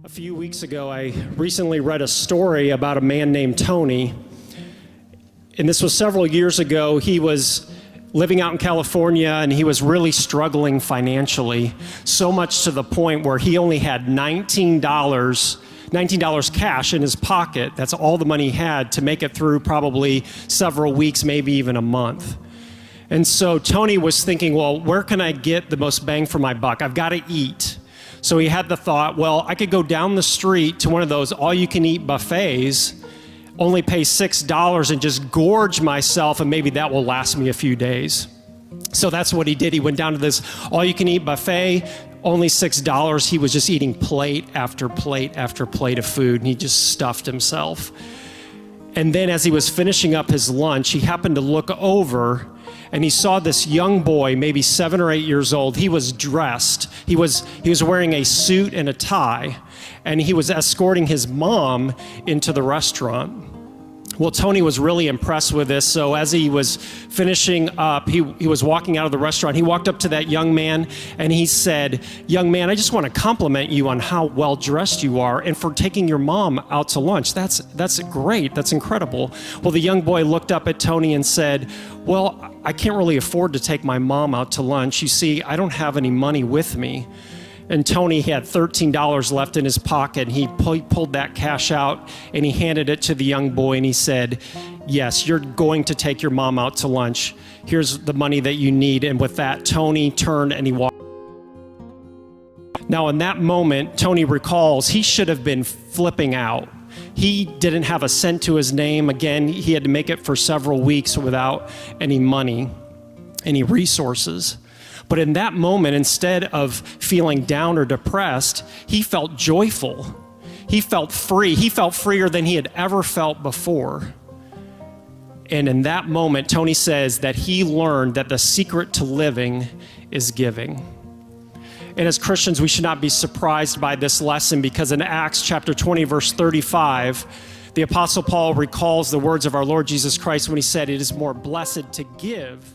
A few weeks ago, I recently read a story about a man named Tony. And this was several years ago. He was living out in California and he was really struggling financially, so much to the point where he only had $19 cash in his pocket. That's all the money he had to make it through probably several weeks, maybe even a month. And so Tony was thinking, well, where can I get the most bang for my buck? I've got to eat. So he had the thought, well, I could go down the street to one of those all-you-can-eat buffets, only pay $6 and just gorge myself, and maybe that will last me a few days. So that's what he did. He went down to this all-you-can-eat buffet, only $6. He was just eating plate after plate after plate of food, and he just stuffed himself. And then as he was finishing up his lunch, he happened to look over and he saw this young boy, maybe 7 or 8 years old. He was dressed. He was wearing a suit and a tie, and he was escorting his mom into the restaurant. Well, Tony was really impressed with this, so as he was finishing up, he was walking out of the restaurant. He walked up to that young man and he said, "Young man, I just want to compliment you on how well dressed you are and for taking your mom out to lunch. That's great. That's incredible." Well, the young boy looked up at Tony and said, "Well, I can't really afford to take my mom out to lunch. You see, I don't have any money with me." And Tony had $13 left in his pocket. He pulled that cash out and he handed it to the young boy and he said, "Yes, you're going to take your mom out to lunch. Here's the money that you need." And with that, Tony turned and he walked. Now, in that moment, Tony recalls he should have been flipping out. He didn't have a cent to his name. Again, he had to make it for several weeks without any money, any resources. But in that moment, instead of feeling down or depressed, he felt joyful. He felt free. He felt freer than he had ever felt before. And in that moment, Tony says that he learned that the secret to living is giving. And as Christians, we should not be surprised by this lesson, because in Acts chapter 20, verse 35, the Apostle Paul recalls the words of our Lord Jesus Christ when he said, "It is more blessed to give